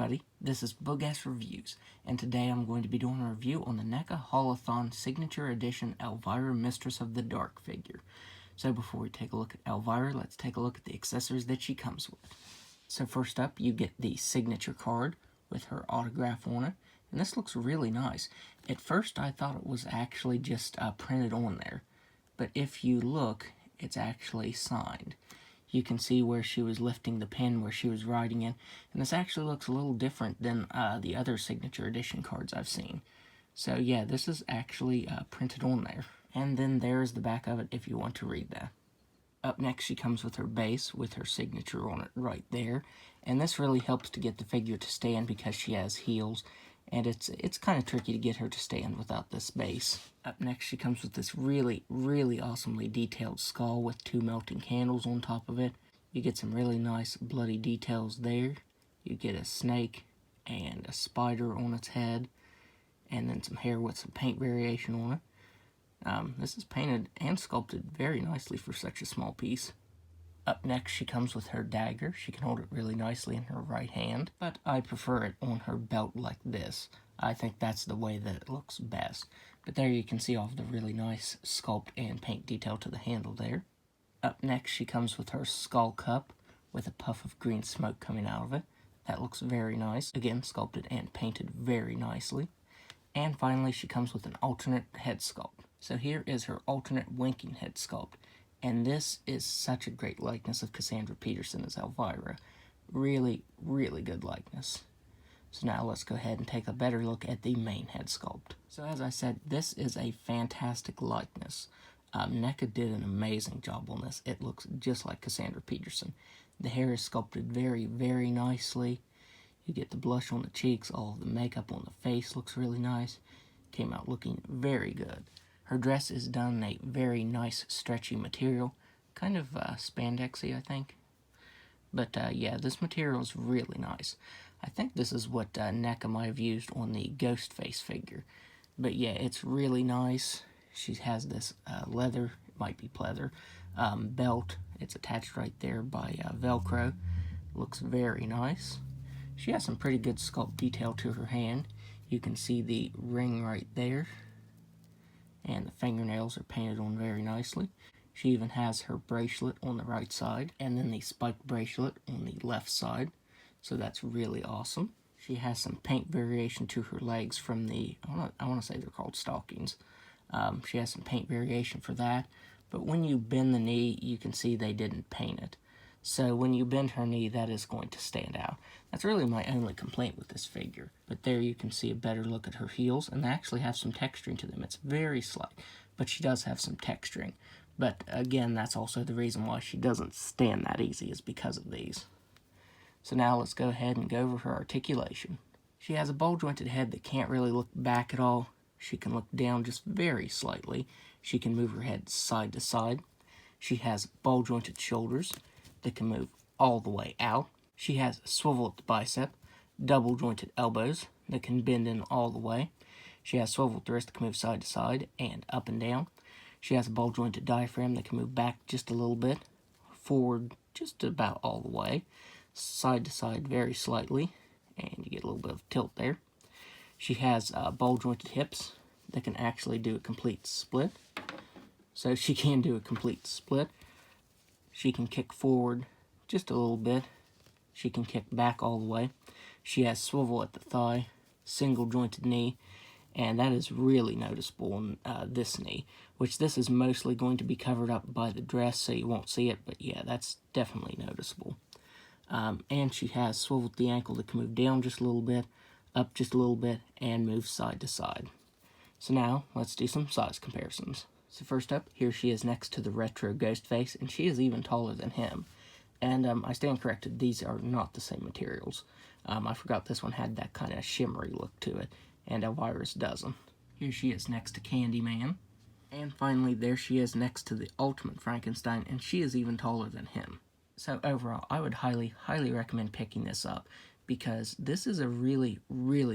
everybody, this is Bug-Ass Reviews, and today I'm going to be doing a review on the NECA Haul-A-Thon Signature Edition Elvira Mistress of the Dark figure. So before we take a look at Elvira, let's take a look at the accessories that she comes with. So first up, you get the signature card with her autograph on it, and this looks really nice. At first I thought it was actually just printed on there, but if you look, it's actually signed. You can see where she was lifting the pen, where she was writing in, and this actually looks a little different than the other signature edition cards I've seen. So yeah, this is actually printed on there. And then there's the back of it if you want to read that. Up next, she comes with her base with her signature on it right there, and this really helps to get the figure to stand because she has heels, and it's kind of tricky to get her to stand without this base. Up next, she comes with this really awesomely detailed skull with 2 melting candles on top of it. You get some really nice bloody details there. You get a snake and a spider on its head, and then some hair with some paint variation on it. This is painted and sculpted very nicely for such a small piece. Up next, she comes with her dagger. She can hold it really nicely in her right hand, but I prefer it on her belt like this. I think that's the way that it looks best. But there you can see all of the really nice sculpt and paint detail to the handle there. Up next, she comes with her skull cup with a puff of green smoke coming out of it. That looks very nice. Again, sculpted and painted very nicely. And finally, she comes with an alternate head sculpt. So here is her alternate winking head sculpt. And this is such a great likeness of Cassandra Peterson as Elvira. Really good likeness. So now let's go ahead and take a better look at the main head sculpt. So as I said, this is a fantastic likeness. NECA did an amazing job on this. It looks just like Cassandra Peterson. The hair is sculpted very nicely. You get the blush on the cheeks, all of the makeup on the face looks really nice. Came out looking very good. Her dress is done in a very nice stretchy material, kind of spandexy, I think. But yeah, this material is really nice. I think this is what NECA might have used on the Ghostface figure. But yeah, it's really nice. She has this leather, it might be pleather, belt. It's attached right there by Velcro. Looks very nice. She has some pretty good sculpt detail to her hand. You can see the ring right there. And the fingernails are painted on very nicely. She even has her bracelet on the right side, and then the spiked bracelet on the left side. So that's really awesome. She has some paint variation to her legs from the, I want to say they're called stockings. She has some paint variation for that, but when you bend the knee, you can see they didn't paint it. So when you bend her knee, that is going to stand out. That's really my only complaint with this figure. But there you can see a better look at her heels, and they actually have some texturing to them. It's very slight, but she does have some texturing. But again, that's also the reason why she doesn't stand that easy, is because of these. So now let's go ahead and go over her articulation. She has a ball-jointed head that can't really look back at all. She can look down just very slightly. She can move her head side to side. She has ball-jointed shoulders that can move all the way out. She has a swivel at the bicep, double jointed elbows that can bend in all the way. She has swivel at the wrist that can move side to side and up and down. She has a ball jointed diaphragm that can move back just a little bit, forward just about all the way, side to side very slightly, and you get a little bit of tilt there. She has ball jointed hips that can actually do a complete split. So she can do a complete split. She can kick forward just a little bit. She can kick back all the way. She has swivel at the thigh, single jointed knee, and that is really noticeable on this knee, which this is mostly going to be covered up by the dress, so you won't see it, but yeah, that's definitely noticeable. And she has swivel at the ankle that can move down just a little bit, up just a little bit, and move side to side. So now, let's do some size comparisons. So first up, here she is next to the retro Ghostface, and she is even taller than him. And I stand corrected, these are not the same materials. I forgot this one had that kind of shimmery look to it, and Elvira's doesn't. Here she is next to Candyman. And finally, there she is next to the Ultimate Frankenstein, and she is even taller than him. So overall, I would highly recommend picking this up, because this is a really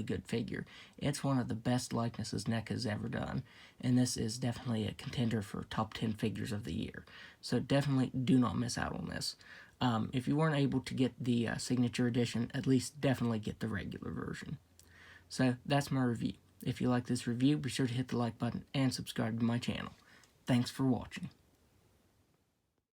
good figure. It's one of the best likenesses NECA has ever done, and this is definitely a contender for top 10 figures of the year. So definitely do not miss out on this. If you weren't able to get the signature edition, at least definitely get the regular version. So that's my review. If you like this review, be sure to hit the like button and subscribe to my channel. Thanks for watching.